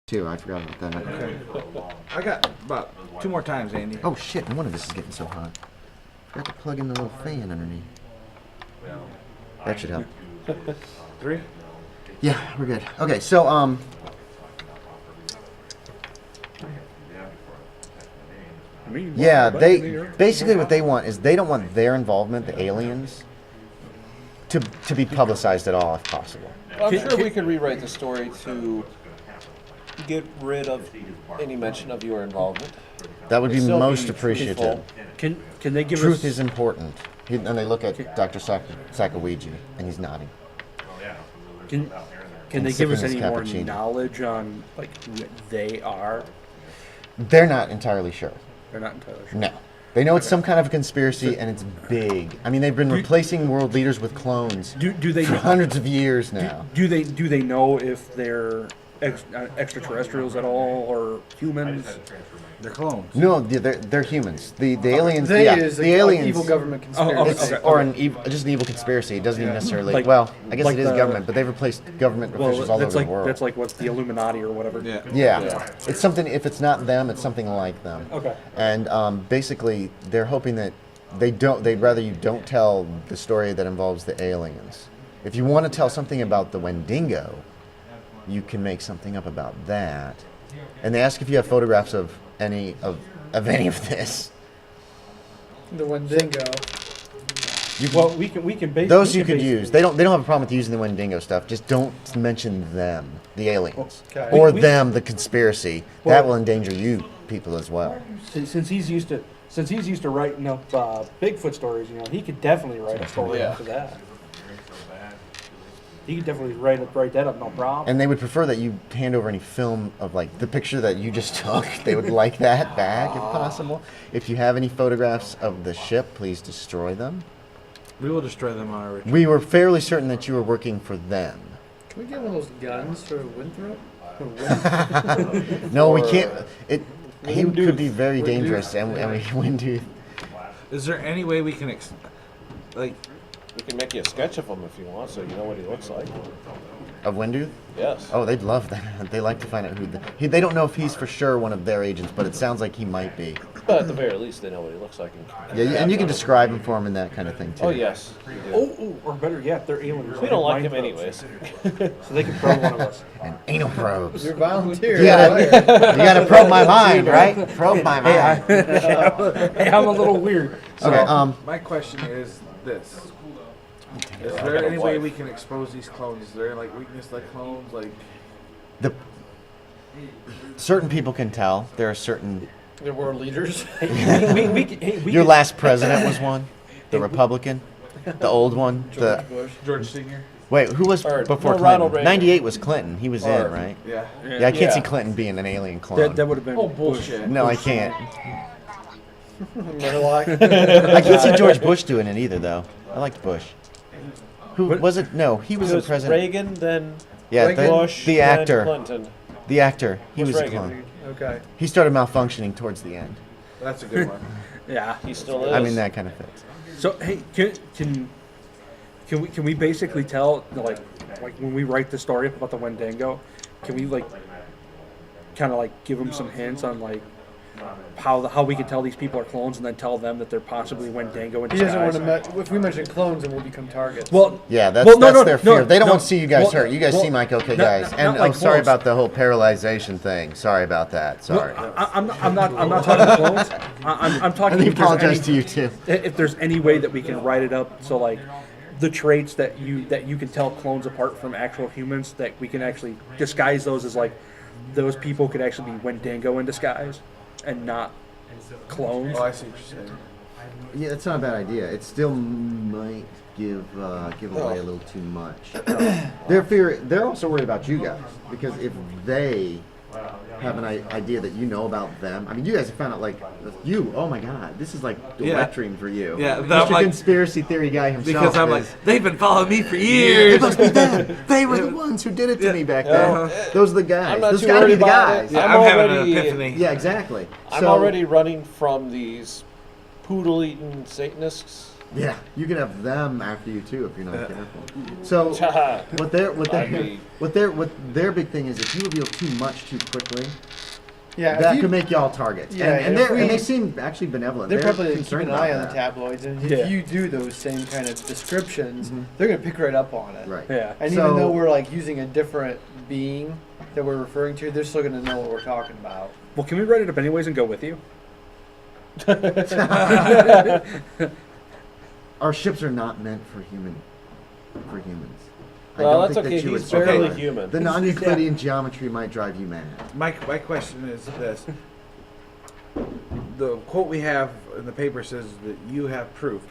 too. I forgot about that. Okay. I got about 2 more times, Andy. Oh shit! No wonder this is getting so hot. Forgot to plug in the little fan underneath. That should help. 3. Yeah, we're good. Okay, so yeah, they basically what they want is they don't want their involvement, the aliens, to be publicized at all if possible. Well, I'm sure we could rewrite the story to get rid of any mention of your involvement. That would be Still most be appreciative. truthful. Can they give Truth us? is important. And they look at Dr. Sakaouiji, and he's nodding. Can And they give us sipping any his more cappuccino. knowledge on like who they are? They're not entirely sure. They're not entirely sure. No. They know it's some kind of a conspiracy, and it's big. I mean, they've been replacing world leaders with clones Do they for hundreds of years now. do they know if they're extraterrestrials at all or humans? They're clones. No, they're humans. The aliens. They yeah, is the an aliens. evil government conspiracy. okay, It's, okay. or an evil, just an evil conspiracy. It doesn't even necessarily. Like- well, I guess like it is the- government, but they've replaced government officials all over that's like the world. that's like what's the Illuminati or whatever. Yeah. Yeah, it's something. If it's not them, it's something like them. Okay. And basically, they're hoping that they don't. They'd rather you don't tell the story that involves the aliens. If you want to tell something about the Wendigo, you can make something up about that. And they ask if you have photographs of any of any of this. The Wendigo. Well, we can basically Those you could use. They don't have a problem with using the Wendigo stuff. Just don't mention them, the aliens, Okay. or them, the conspiracy. That will endanger you people as well. Since he's used to writing up Bigfoot stories, he could definitely write a story Yeah. after that. He could definitely write that up, no problem. And they would prefer that you hand over any film of like the picture that you just took. They would like that back if possible. If you have any photographs of the ship, please destroy them. We will destroy them on our retreat. We were fairly certain that you were working for them. Can we get one of those guns for Winthrop? No, we can't. He could be very dangerous, and we Windooth. Is there any way we can, like, We can make you a sketch of him if you want, so you know what he looks like. Of Windooth? Yes. Oh, they'd love that. They like to find out who. They don't know if he's for sure one of their agents, but it sounds like he might be. But at the very least, they know what he looks like. Yeah, and you can describe him for him and that kind of thing too. Oh yes. Or better yet, they're aliens. We don't like him Mind anyways. probes. So they can probe one of us. And anal probes. You're volunteer. You gotta probe my mind, right? Probe my mind. Hey, I'm a little weird. So, Okay. my question is this. Is there any way we can expose these clones? Is there, like, weakness like clones? Like, The certain people can tell. There are certain. They're world leaders. Your last president was one, the Republican, the old one. The Bush. George Senior? wait, who was Or- before no, Clinton? Ronald Reagan. 98 was Clinton. He was in, Or- right? Yeah. Yeah, I can't see Yeah. Clinton being an alien clone. that would have been. Oh, bullshit. No, I can't. Murloc. I can't see George Bush doing it either, though. I liked Bush. Who was it? No, he was It the was president. Reagan, then Yeah, Bush, the then actor. Clinton. The actor. He Was was a Reagan. clone. Okay. He started malfunctioning towards the end. That's a good one. Yeah. He still is. I mean, that kind of fits. So hey, can we basically tell like when we write the story about the Wendigo, can we like kind of like give them some hints on like how we can tell these people are clones and then tell them that they're possibly Wendigo in He doesn't want disguise? to. If we mention clones, then we'll become targets. Well, Yeah, that's well, no, their fear. They don't no. want to see you guys Well, hurt. You guys well, seem like okay not- guys. not And like sorry clones. about the whole paralyzation thing. Sorry about that. Sorry. I'm not talking clones. I'm talking. I if there's apologize any- to you too. If there's any way that we can write it up so like the traits that you can tell clones apart from actual humans, that we can actually disguise those as like those people could actually be Wendigo in disguise and not clones. Oh, I see what you're saying. Yeah, it's not a bad idea. It still might give away a little too much. They're also worried about you guys because if they have an idea that you know about them, I mean, you guys have found out like you. Oh my God, this is like the Yeah. wet dream for you. Yeah, Mr. I'm like- Conspiracy Theory guy himself. Because I'm is- like, they've been following me for Yeah, years. it must be them. They were the ones who did it to me back then. Those are the guys. I'm not Those too gotta be worried the about guys. it. Yeah, I'm I'm having an already- epiphany. Yeah, exactly. I'm So- already running from these poodle-eating Satanists. Yeah, you can have them after you too if you're not careful. So what their big thing is if you reveal too much too quickly, Yeah, that could make y'all targets. Yeah, and if they seem actually benevolent. They're probably keeping concerned an eye about on the that. tabloids, and Yeah. if you do those same kind of descriptions, they're gonna pick right up on it. Right. Yeah. And So- even though we're like using a different being that we're referring to, they're still gonna know what we're talking about. Well, can we write it up anyways and go with you? Our ships are not meant for humans. Well, I don't that's think okay. that you He's would barely survive. human. The non-Euclidean geometry might drive you mad. My question is this. The quote we have in the paper says that you have proof.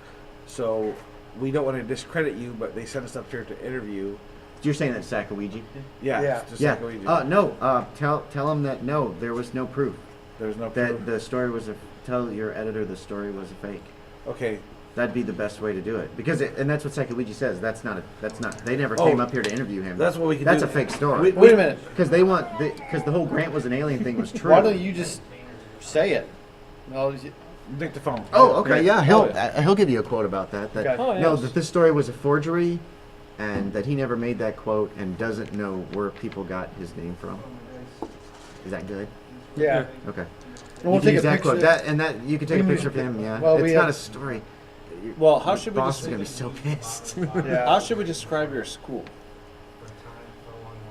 So we don't want to discredit you, but they sent us up here to interview. You're saying that Sacagawea? Yeah. Yeah. Just Yeah. like we did. No. Tell them that no, there was no proof. There was no That proof. the story was tell your editor the story was a fake. Okay. That'd be the best way to do it because and that's what Sacagawea says. That's not. They never came up here to interview him. That's what we can That's do. a fake story. Wait a minute. Because they want because the whole Grant was an alien thing was true. Why don't you just say it? No, Dictaphone. Oh, okay, yeah. Oh, He'll give you a quote about that. That Okay. Oh, no, yes. that this story was a forgery, and that he never made that quote and doesn't know where people got his name from. Is that good? yeah. Okay. We'll you can take use a that quote. picture. That and that you can take a picture of him. Yeah. Well, it's we not have- a story. Well, how should we Boss is describe? gonna be so pissed. Yeah. How should we describe your school?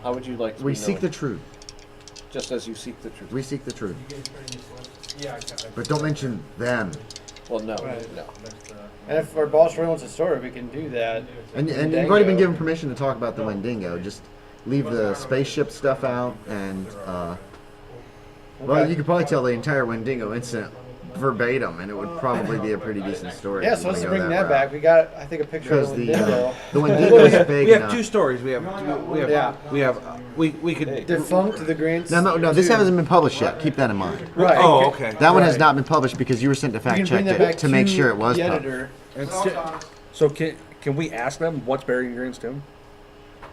How would you like to We be seek known? the truth. Just as you seek the truth. We seek the truth. But don't mention them. Well, no, Right. no. And if our boss really wants a story, we can do that. And you've Wendigo. already been given permission to talk about the Wendigo. Just leave the spaceship stuff out and. Well, Okay. you could probably tell the entire Wendigo incident verbatim, and it would probably be a pretty decent story. Yeah, if you so let's wanna go bring that route. back. We got, I think, a picture Because of the the Wendigo. Wendigo's big We have enough. two stories. We have we could. Defunct the Grants. No, this hasn't been published yet. Keep that in mind. Right. Oh, okay. That one has Right. not been published because you were sent to We fact can bring check that it back to make sure it was the published. editor. So can we ask them what's buried in Grant's tomb?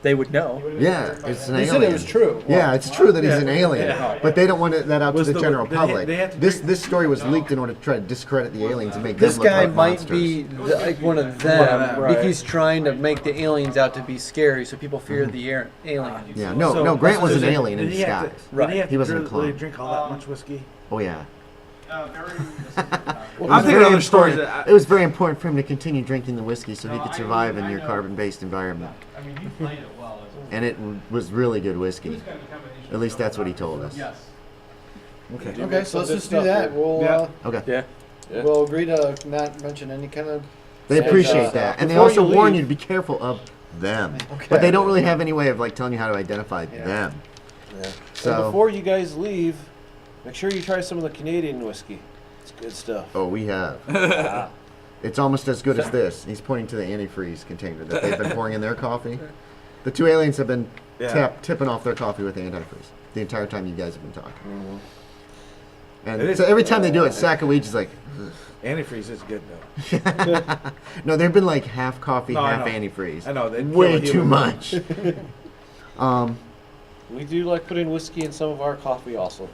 They would know. Yeah, it's an They alien. said it was true. Yeah, it's true that he's Yeah. an alien, Yeah. but they don't want that out to Was the the- general they- public. they have to This story was leaked in order to try to discredit the aliens and make This them look guy like might monsters. be like one of them. Right. He's trying to make the aliens out to be scary, so people fear the aliens. Yeah, no, Grant was an alien in Did he have disguise. to- Did he have He to wasn't a really clone. drink all that much whiskey? Oh yeah. I'm was thinking very other stories. important- It was very important for him to continue drinking the whiskey so he could survive in your carbon-based environment. And it was really good whiskey. At least that's what he told us. Okay. Okay, so let's good just do stuff that. here. We'll Yeah. Okay. Yeah. Yeah. we'll agree to not mention any kind of. They And, appreciate that, and they before also you warn leave- you to be careful of them. Okay. But they don't really have any way of like telling you how to identify Yeah. them. Yeah. So, And before you guys leave, make sure you try some of the Canadian whiskey. It's good stuff. oh, we have. It's almost as good as this. He's pointing to the antifreeze container that they've been pouring in their coffee. The two aliens have been Yeah. tipping off their coffee with antifreeze the entire time you guys have been talking. It And is- so every time they do it, Sacagawea's like, Antifreeze is good though. no, they've been like half coffee, No, I half know. antifreeze. I know, they'd kill Way a too human. much. We do like putting whiskey in some of our coffee also.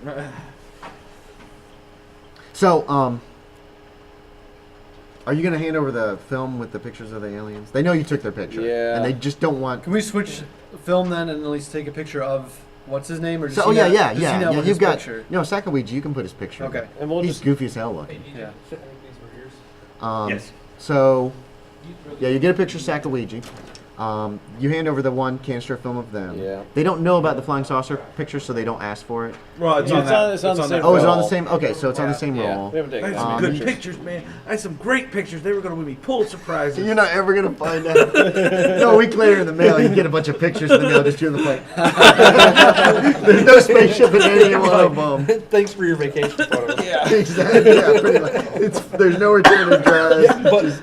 So, are you gonna hand over the film with the pictures of the aliens? They know you took their picture, Yeah. and they just don't want. Can we switch film then and at least take a picture of what's his name or? Does So, he oh yeah, not- yeah, does he yeah. not yeah want you've his got picture? no Sacagawea. You can put his picture. Okay. And we'll He's just goofy as hell looking. Yeah. Yes. So, yeah, you get a picture of Sacagawea. You hand over the one canister film of them. Yeah. They don't know about the flying saucer picture, so they don't ask for it. Well, It's on the same that. Oh, is it on the roll. same? Okay, so it's on the same yeah. roll. We haven't I taken had some any good pictures. pictures, man. I had some great pictures. They were going to win me Pulitzer prizes. You're not ever gonna find out. No, a week later in the mail, you get a bunch of pictures in the mail just you in the plane. There's no spaceship in any one of them. Thanks for your vacation photos. Yeah. Exactly. Yeah, pretty much. There's no return address. But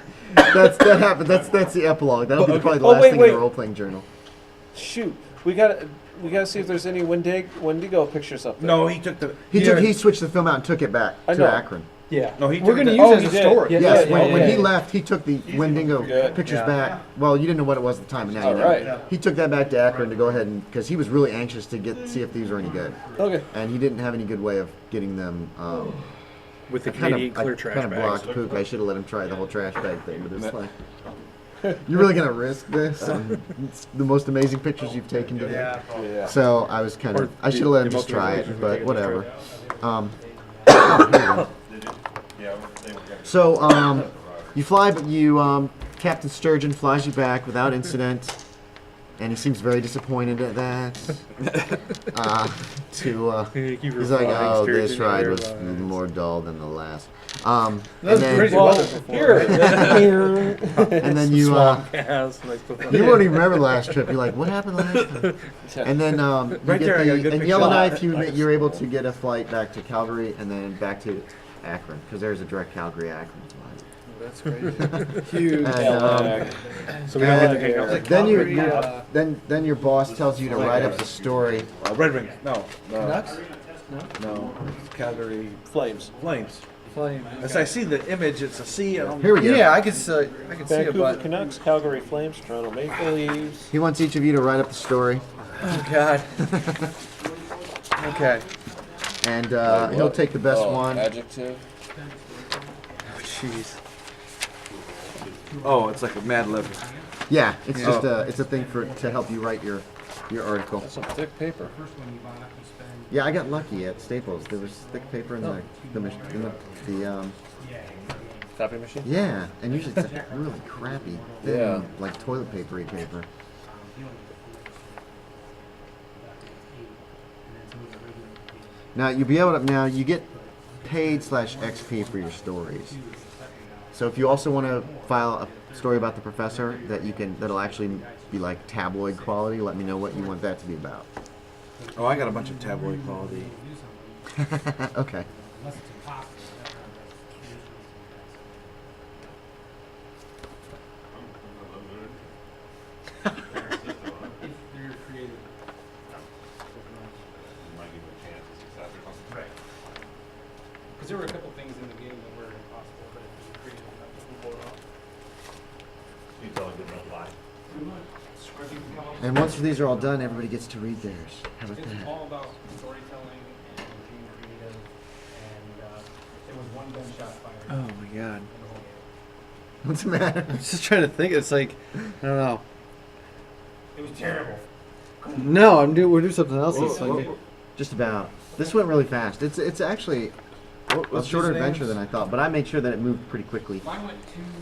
That happened. That's the epilogue. That'll be probably the Oh, last wait, thing in wait. the role playing journal. Shoot, we gotta see if there's any Wendigo pictures up there. No, he took the. He switched the film out and took it back I to know. Akron. yeah. No, he. We're took gonna the- use Oh, it as you a did. story. Yeah. Yes, when yeah. he left, he took the Wendigo Good. pictures Yeah. back. Well, you didn't know what it was at the time, and now you All know. right. He took that back to Akron to go ahead and because he was really anxious to see if these were any good, Okay. and he didn't have any good way of getting them with the I kind Canadian clear of trash kind of bags. blocked Pook. I should have let him try the whole trash bag thing, but it's like, you're really gonna risk this? And it's the most amazing pictures you've taken today. Yeah. So I was kind of, I should have let him just try it, but whatever. So you fly, but you Captain Sturgeon flies you back without incident, and he seems very disappointed at that. He's like, oh, this ride was more dull than the last. And then, and then you you won't even remember the last trip. You're like, what happened last time? And then you Right get there, I got a good in picture. Yellowknife, you're able to get a flight back to Calgary and then back to Akron because there's a direct Calgary Akron flight. That's crazy. Huge. And, So we don't have to hang out. then your boss tells you to write up the story. Red Wings. No. Canucks? No. Calgary Flames. Flames. Flame. As I see the image, it's a C. And Here we go. Yeah, I could see it, Vancouver but Canucks, Calgary Flames, Toronto Maple Leafs. He wants each of you to write up the story, oh god. Okay. and he'll take the best one. Adjective. Oh jeez. Oh, it's like a Mad Lib. Yeah, it's just it's a thing to help you write your article. That's some thick paper. Yeah, I got lucky at Staples. There was thick paper in the Copy machine? yeah, and usually it's like really crappy, thin, Yeah. like toilet papery paper. Now you get paid /XP for your stories. So if you also want to file a story about the professor that'll actually be like tabloid quality, let me know what you want that to be about. Oh, I got a bunch of tabloid quality. Okay. Because there were a couple things in the game that were impossible, but if you created enough, you can pull it off. You tell it didn't apply. And once these are all done, everybody gets to read theirs. How about It's that? all about storytelling and being creative, and it was one gunshot fired. Oh my god. in the whole game. What's the matter? I'm just trying to think. It's like I don't know. It was terrible. No, we're doing something else. It's like, Just about. This went really fast. It's actually a shorter adventure than I thought, but I made sure that it moved pretty quickly. Mine went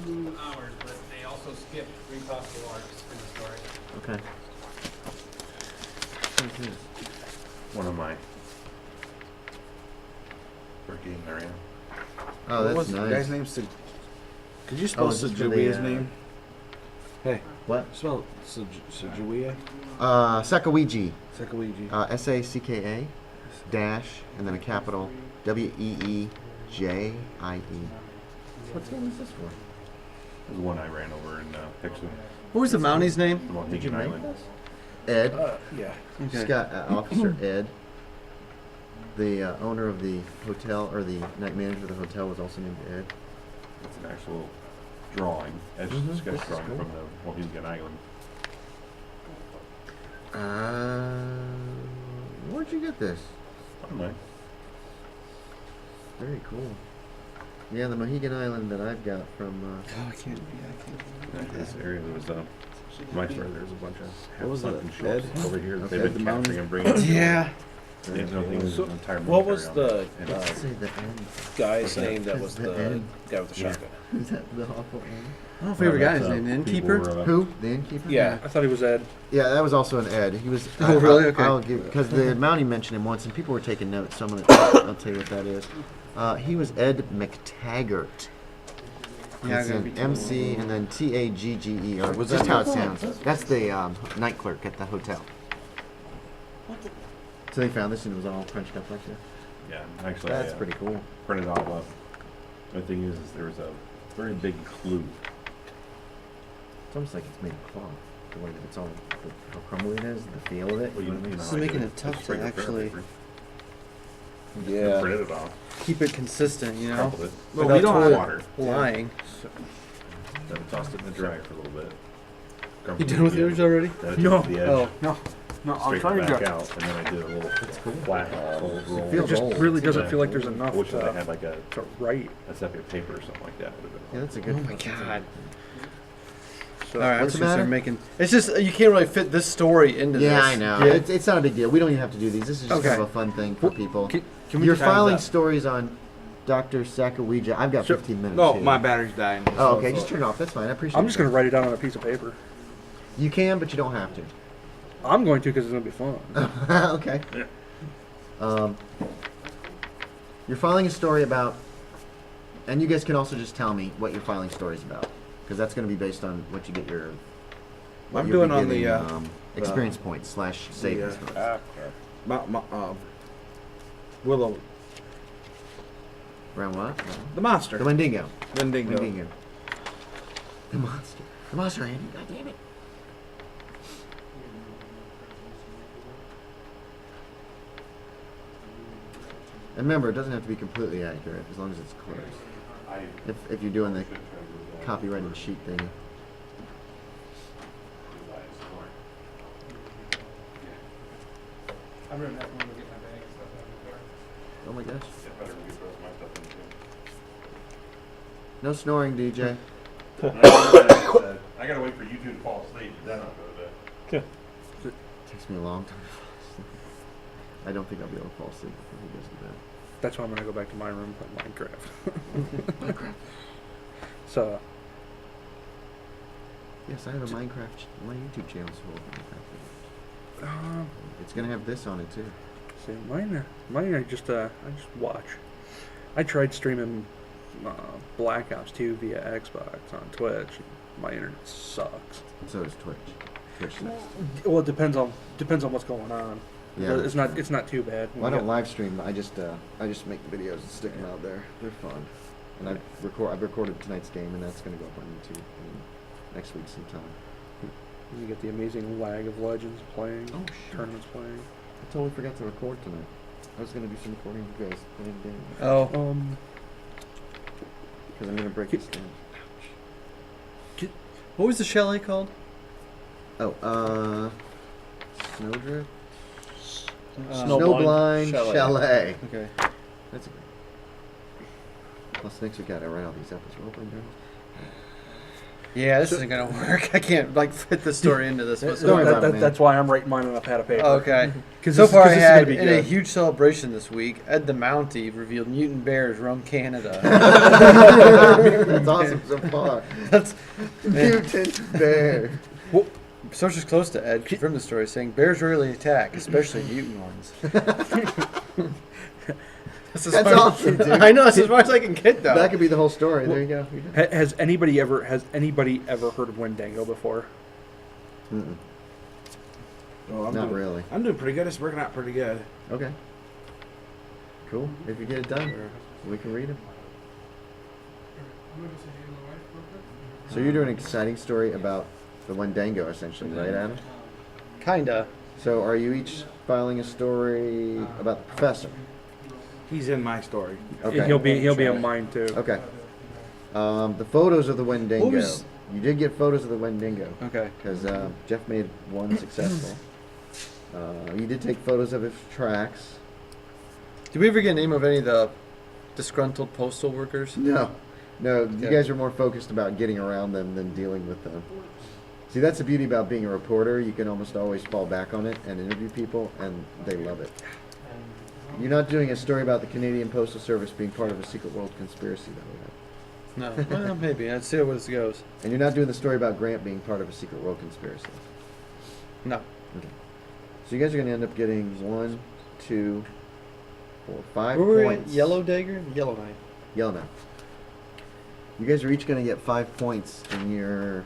2 hours, but they also skipped 3 possible arcs in the story. Okay. One of my working area. Oh, What that's was the nice. guy's name? Could you spell Oh, is this for the, Sejuia's name? Hey, What? spell Sejuia? Sakawiji. Sakaouiji. SACKA dash and then a capital WEEJIE. What game is this for? There's one I ran over in Pixel. what was the Mounties name? The one Did you Hagen make Island. this? Ed. Yeah. It's got Officer Ed. The owner of the hotel, or the night manager of the hotel, was also named Ed. It's an actual drawing, etched sketch drawing from the Mohegan Island. Where'd you get this? Online. Very cool. Yeah, the Mohegan Island that I've got from. Oh, I can't. In this area there was my store. There's a bunch of What was hunting it? shops over here that Okay. they've been capturing and bringing. Yeah. There's nothing in the entire What was military the on it. Let's say the end. guy's Okay. name that was The the end. guy with the Yeah. shotgun? Is that the awful end? I don't know if we ever got his That's, name. The people innkeeper. were, Who? The innkeeper? Yeah. I thought he was Ed. Yeah, that was also an Ed. He was. Oh, really? Okay. I'll give because the Mountie mentioned him once, and people were taking notes. So I'll tell you what that is. He was Ed McTaggart. Yeah, It's I gotta an be MC and then TAGGE, or Was just that- how it sounds. That's the night clerk at the hotel. So they found this and it was all crunched up like this. Yeah, actually, That's I pretty cool. printed it all up. The thing is there was a very big clue. It's almost like it's made of cloth. The way that it's all, how crumbly it is, the feel of it. Well, You know what I mean? This is how I making did it tough Just to regular actually- paper. Yeah. Printed it off, Keep it consistent, you know. crumpled it, Well, we don't toilet have- water, Lying. then tossed it in the dryer for a little bit. come You from done with the yours end, already? then it No. takes the edge Oh. No, I'm straight trying back to. out, and then I do a little flat fold roll. feels It just old. really doesn't feel like there's I enough wish that I to, had like a to write. separate of paper or something like that. Would've been Yeah, that's a good. Oh my god. So, All right, I'm What's just the gonna start matter? making. It's just you can't really fit this story into this. Yeah, I know. Yeah. It's not a big deal. We don't even have to do these. This is just kind of Okay. a fun thing for people. Can we You're just have filing that? stories on Dr. Sacagawea. I've got 15 minutes. No, here. my battery's dying. Oh, okay. Just turn it off. That's fine. I appreciate it. I'm just gonna write it down on a piece of paper. You can, but you don't have to. I'm going to because it's gonna be fun. Okay. You're filing a story about, and you guys can also just tell me what your filing story is about, because that's going to be based on what you get your. what I'm you'll doing be on the, getting, experience points / savings points. Willow, Around what? the monster. The Wendigo. Wendigo. Wendigo. The monster. The monster, Andy. God damn it. And remember, it doesn't have to be completely accurate as long as it's close. If you're doing the copyrighted sheet thing. I'm running that one to get my bag and stuff out of the car. Oh my gosh. No snoring, DJ. I gotta wait for you two to fall asleep, then I'll go to bed. Takes me a long time to fall asleep. I don't think I'll be able to fall asleep before he goes to bed. That's why I'm gonna go back to my room and play Minecraft. Minecraft. So Yes, I have a Minecraft. My YouTube channel's full of Minecraft. It's gonna have this on it too. see, mine I just watch. I tried streaming Black Ops 2 via Xbox on Twitch. My internet sucks. So does Twitch. Twitch sucks. Well, it depends on what's going on. Yeah. It's not too bad. Well, I don't live stream. I just make the videos and stick them out there. They're fun. And I've recorded tonight's game, and that's gonna go up on YouTube next week sometime. You get the amazing lag of Legends playing, Oh, shit. tournaments playing. I totally forgot to record tonight. I was gonna do some recording with you guys playing the game Oh, because I'm gonna break this down. what was the chalet called? Oh, Snowdrift. Snowblind Chalet. Okay. That's a great. Plus, next we gotta write all these episodes. Yeah, this isn't gonna work. I can't fit the story into this. Don't worry about it, man. That's why I'm writing mine on a pad of paper. Okay. 'Cause So this- far, 'cause I this is gonna had be in a good. huge celebration this week. Ed the Mountie revealed Mutant Bears run Canada. That's awesome so far. That's Mutant bear. sources close to Ed confirmed the story, saying bears rarely attack, especially mutant ones. That's That's awesome, dude. I know. That's as far as I can get, though. That could be the whole story. There you go. You're done. Has anybody ever heard of Wendigo before? Mm-mm. Oh, Not really. I'm doing pretty good. It's working out pretty good. Okay. Cool. If you get it done, we can read them. I'm gonna say hey to my wife real quick. So you're doing an exciting story about the Wendigo, essentially, right, Adam? Kinda. So are you each filing a story about the professor? He's in my story. Okay. He'll be in mine too. Okay. The photos of the Wendigo. What was- You did get photos of the Wendigo Okay. because Jeff made one successful. You did take photos of his tracks. Did we ever get a name of any of the disgruntled postal workers? No, you Okay. guys are more focused about getting around them than dealing with them. See, that's the beauty about being a reporter. You can almost always fall back on it and interview people, and they love it. You're not doing a story about the Canadian Postal Service being part of a secret world conspiracy, though, right? No. Well, maybe. I'd see where this goes. And you're not doing the story about Grant being part of a secret world conspiracy. No. Okay. So you guys are going to end up getting 1, 2, 4, 5 Where were we? points. Yellow Dagger? Yellowknife. Yellowknife. You guys are each going to get 5 points in your.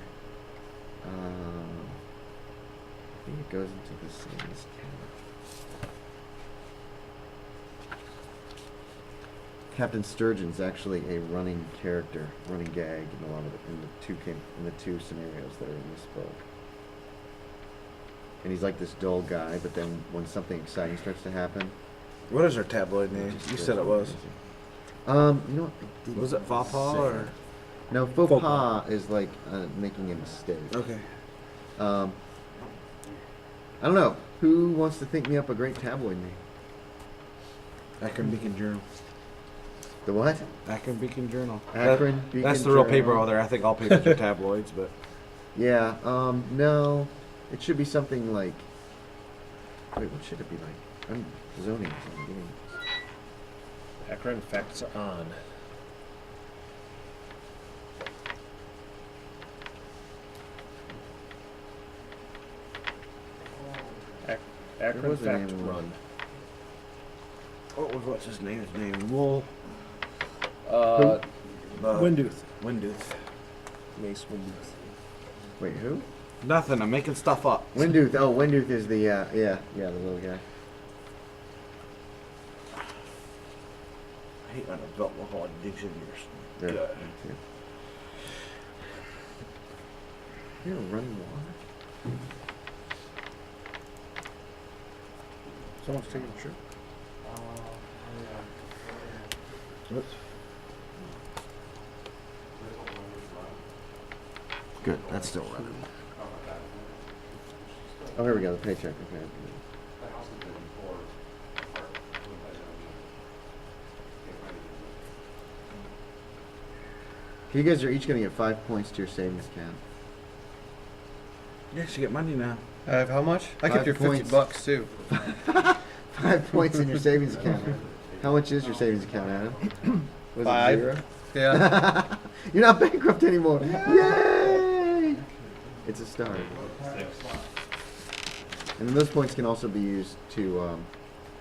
I think it goes into the same as Captain Sturgeon's actually a running character, running gag in a lot of the two scenarios that are in this book. And he's like this dull guy, but then when something exciting starts to happen, What is our tabloid name? just You goes said it was. crazy. You know what? I didn't Was it Faux Pas say or? that. No, faux Faux pas is like making a mistake. Okay. I don't know. Who wants to think me up a great tabloid name? Akron Beacon Journal. The what? Akron Beacon Journal. Akron Beacon That's the real Journal. paper over there. I think all papers are tabloids, but Yeah. No. It should be something like. Wait, what should it be like? I'm zoning. So I'm getting... Akron Facts On. Akron was the Fact name of Run. what's his name? His name Wool. Windooth. Windooth. Mace Windooth. Wait, who? Nothing. I'm making stuff up. Windooth. Oh, Windooth is the the little guy. I hate when a belt with all digs in There. yours. Me too. You know, running water. Someone's taking a trip. Good. That's still running. Oh, here we go. The paycheck. Okay. You guys are each going to get 5 points to your savings account. Yes, you get money now. I have how much? I 5 kept your points. $50 too. 5 points in your savings account. How much is your savings account, Adam? Was 5. it 0? Yeah. You're not bankrupt anymore. Yay! It's a start. And then those points can also be used to,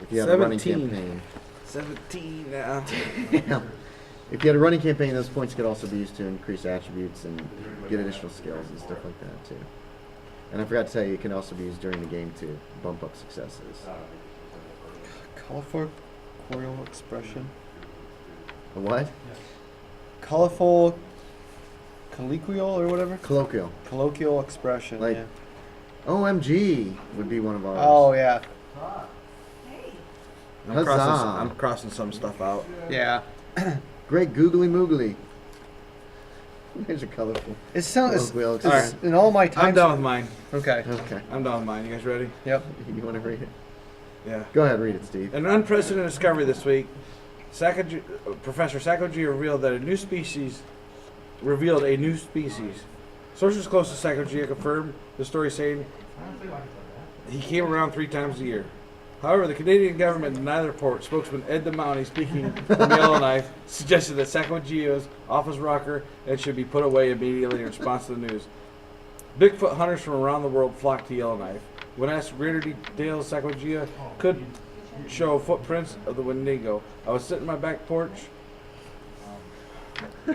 if you have a running 17. campaign. 17 now. Yeah. If you had a running campaign, those points could also be used to increase attributes and get additional skills and stuff like that too. And I forgot to tell you, it can also be used during the game to bump up successes. Colorful choral expression. A what? Colorful colloquial or whatever? Colloquial. Colloquial expression. Like- yeah. OMG would be one of ours. Oh yeah. Huzzah. I'm crossing some stuff out. Yeah. Great googly moogly. There's a colorful. It sounds colloquial it's expression. in all my times. I'm done with mine. Okay. Okay. I'm done with mine. You guys ready? Yep. You want to read it? Yeah. Go ahead, read it, Steve. An unprecedented discovery this week. Professor Saccogy revealed a new species. Sources close to Saccogy confirmed the story, saying he came around 3 times a year. However, the Canadian government denied the report. Spokesman Ed DeMounty, speaking from Yellowknife, suggested that Saccogy's office rocker and should be put away immediately in response to the news. Bigfoot hunters from around the world flocked to Yellowknife. When asked greater details, Saccogy could show footprints of the Wendigo. I was sitting on my back porch.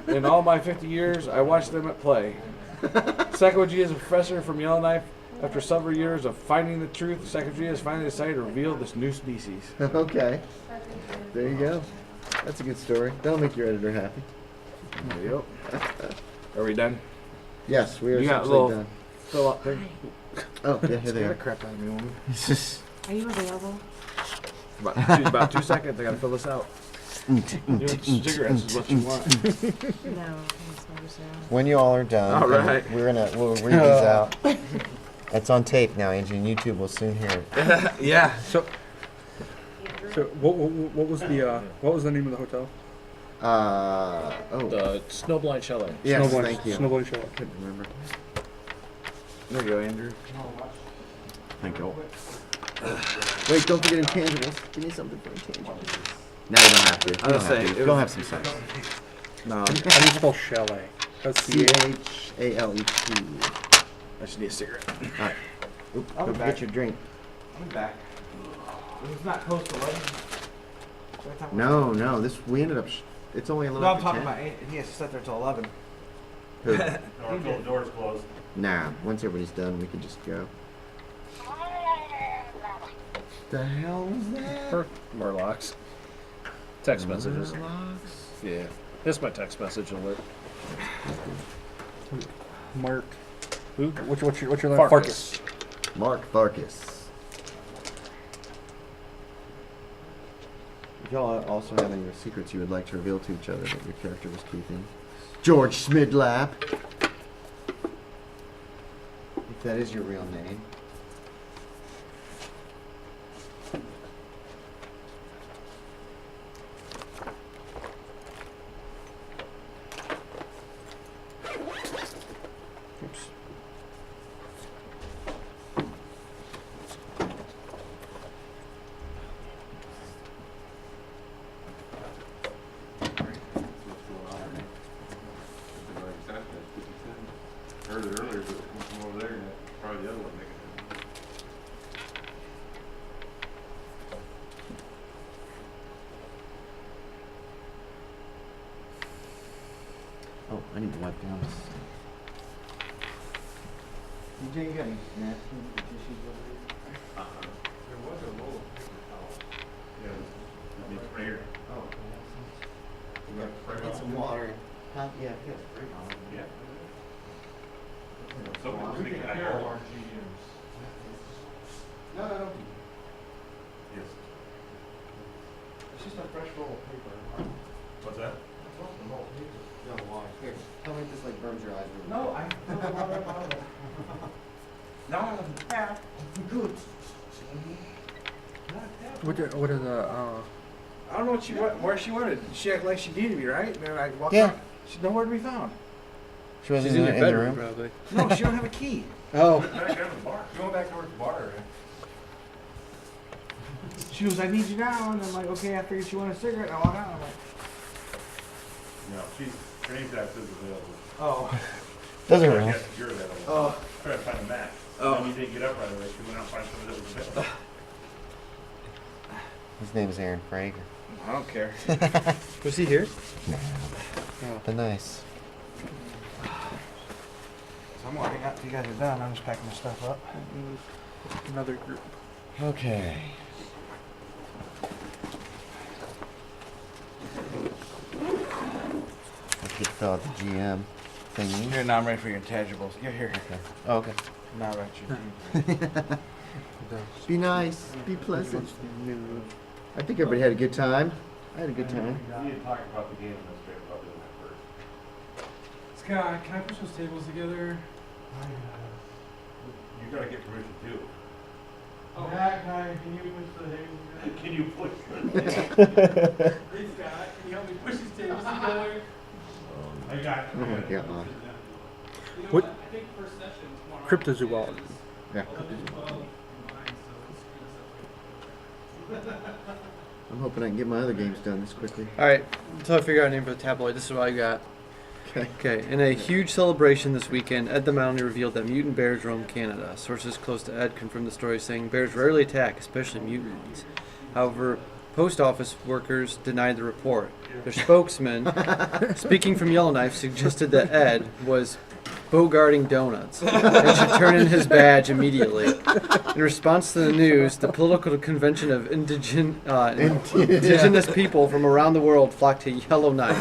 In all my 50 years, I watched them at play. Saccogy is a professor from Yellowknife. After several years of finding the truth, Saccogy has finally decided to reveal this new species. Okay. There you go. That's a good story. That'll make your editor happy. Yep. Are we done? Yes, we are You got a essentially little- done. Fill up there. Oh, yeah, here they Scare the are. crap out of me, woman. Are you available? About 2 seconds. I gotta fill this out. Cigarettes is what you want. No, I can smoke this now. When you all are done, All right. we'll read these out. It's on tape now, Angie, and YouTube will soon hear it. Yeah. So what was the name of the hotel? The Snowblind Chalet. Yes, Snowblind- thank you. Snowblind Chalet. Couldn't remember. There you go, Andrew. Thank you. Wait, don't forget intangibles. Give me something for intangibles. No, you don't have to. You I don't was have saying, to. it Go was- have some sex. No, How do you spell chalet? That's CHALET. I just need a cigarette. All right. Oop, I'll be don't back. forget your drink. I'm back. It's not close to 11. No, we ended up. It's only a little. No, I'm after talking 10. about. He has to sit there till 11. Who? The door's closed. Nah, once everybody's done, we can just go. The hell was that? Murlocs. Text messages. Yeah. It's my text message alert. Mark. Who? What's your name? Farcus. Mark Farcus. If y'all also have any secrets you would like to reveal to each other that your character was keeping, George Schmidlap. That is your real name. Oops. Heard it earlier, but from over there, and that's probably the other one making it. Oh, I need to wipe down this. DJ, you got any napkins or tissues over there? There was a roll of paper towels. Yeah, it needs sprayer. Oh. You got spray Need on some it? water. Huh? Yeah, I've got spray on it. Yeah. Someone's thinking I No, know. no, no. Yes. It's just a fresh roll of paper. What's that? No, water. Here, tell me if this like burns your eyes. Really No, I filled the water up out of it. Now I have a tap. good. What are the? I don't know what where she wanted. She acted like she needed me, right? And then I walked Yeah. out. She's nowhere to be found. She wasn't She's in your the bedroom, probably. No, she don't have a key. Oh. Back down to the bar. Going back to work the bar, right? She goes, I need you now. And I'm like, okay, I figured she wanted a cigarette. And I walk out. I'm like, No, she's, her name's that says available. oh. Doesn't I matter. guess you're available. Oh. Try to find a match. Oh. And you didn't get up right away, she went out and find someone that was available. His name is Aaron Frager. I don't care. Was he here? But nice. So I'm gonna hang out till you guys are done. I'm just packing my stuff up. Another group. Okay. Let's get fill out the GM thingy. Here, now I'm ready for your intangibles. You're here. Okay. Oh, okay. Now I'm at your Be nice. Be pleasant. I think everybody had a good time. I had a good time. We need to talk about the game administrator about doing that first. Scott, can I push those tables together? You gotta get permission too. Oh. Can you push? Hey Scott, can you help me push these tables together? I got it. Oh my god. You know What- I think first session tomorrow. Cryptozoology. Yeah. I'm hoping I can get my other games done this quickly. All right, until I figure out a name for the tabloid, this is what I got. Okay. Okay, in a huge celebration this weekend, Ed the Mountie revealed that mutant bears roam Canada. Sources close to Ed confirmed the story, saying bears rarely attack, especially mutant ones. However, post office workers denied the report. Their spokesman, speaking from Yellowknife, suggested that Ed was bogarting donuts and should turn in his badge immediately. In response to the news, the political convention of indigenous people from around the world flocked to Yellowknife.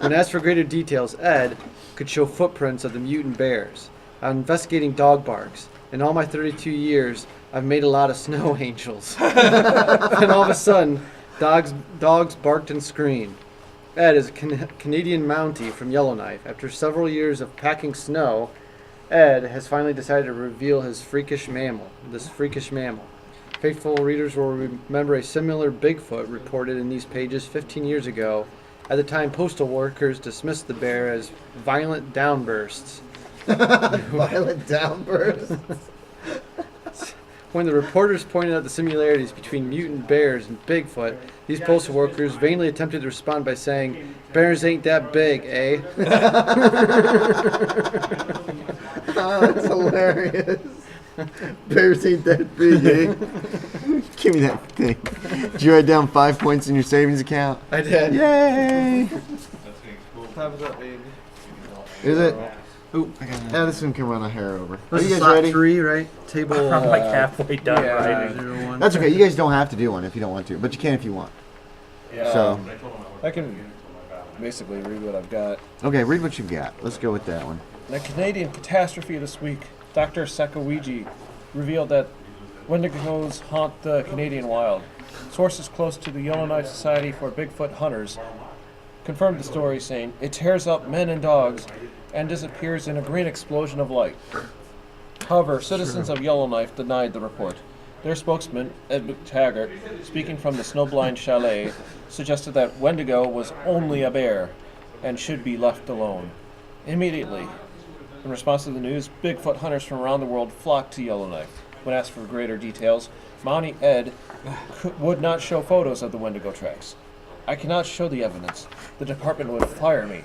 When asked for greater details, Ed could show footprints of the mutant bears. I'm investigating dog barks. In all my 32 years, I've made a lot of snow angels. And all of a sudden, dogs barked and screamed. Ed is a Canadian Mountie from Yellowknife. After several years of packing snow, Ed has finally decided to reveal this freakish mammal. Faithful readers will remember a similar Bigfoot reported in these pages 15 years ago. At the time, postal workers dismissed the bear as violent downbursts. Violent downbursts. When the reporters pointed out the similarities between mutant bears and Bigfoot, these postal workers vainly attempted to respond by saying, "Bears ain't that big, eh?" Oh, that's hilarious. Bears ain't that big, eh? Give me that thing. Did you write down 5 points in your savings account? I did. Yay! Time's up, baby. Is it? Ooh, Yeah, this one can run a hair over. Are this you is guys slot ready? 3, right? Table. I'm like halfway done writing. 01. That's okay. You guys don't have to do one if you don't want to, but you can if you want. So, I can basically read what I've got. okay, read what you've got. Let's go with that one. In a Canadian catastrophe this week, Dr. Sakawiji revealed that Wendigos haunt the Canadian wild. Sources close to the Yellowknife Society for Bigfoot Hunters confirmed the story, saying it tears up men and dogs and disappears in a green explosion of light. However, citizens of Yellowknife denied the report. Their spokesman, Ed McTaggart, speaking from the Snowblind Chalet, suggested that Wendigo was only a bear and should be left alone. Immediately, in response to the news, Bigfoot hunters from around the world flocked to Yellowknife. When asked for greater details, Mountie Ed would not show photos of the Wendigo tracks. I cannot show the evidence. The department would fire me.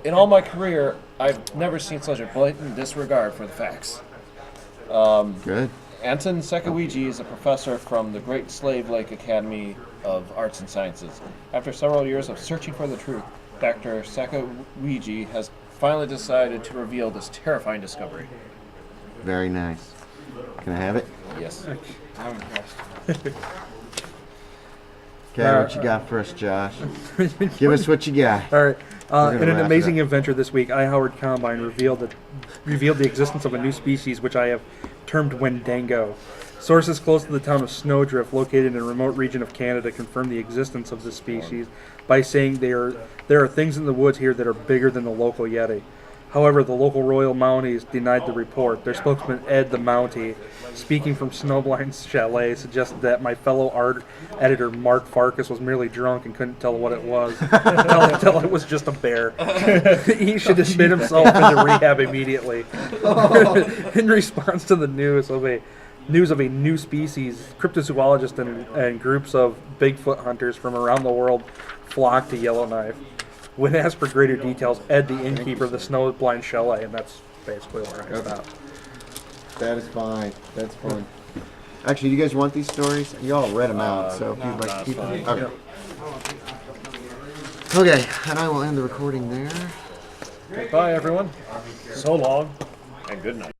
In all my career, I've never seen such a blatant disregard for the facts. Good. Anton Sekawiji is a professor from the Great Slave Lake Academy of Arts and Sciences. After several years of searching for the truth, Dr. Sekawiji has finally decided to reveal this terrifying discovery. Very nice. Can I have it? Yes. I'm impressed. Okay, what you got for us, Josh? Give us what you got. All right. We're gonna In an wrap it amazing up. adventure this week, I, Howard Combine, revealed the existence of a new species which I have termed Wendigo. Sources close to the town of Snowdrift, located in a remote region of Canada, confirm the existence of this species by saying there are things in the woods here that are bigger than the local Yeti. However, the local Royal Mounties denied the report. Their spokesman, Ed the Mountie, speaking from Snowblind's Chalet, suggested that my fellow art editor, Mark Farcus, was merely drunk and couldn't tell what it was. tell it was just a bear. He should admit himself into rehab immediately. In response to the news of a new species, cryptozoologists and groups of Bigfoot hunters from around the world flocked to Yellowknife. When asked for greater details, Ed, the innkeeper of the Snowblind Chalet, and that's basically where I stopped. That is fine. That's fine. Actually, do you guys want these stories? You all read them out, so if you'd like to keep them. Okay. Okay, and I will end the recording there. Goodbye, everyone. So long, and good night.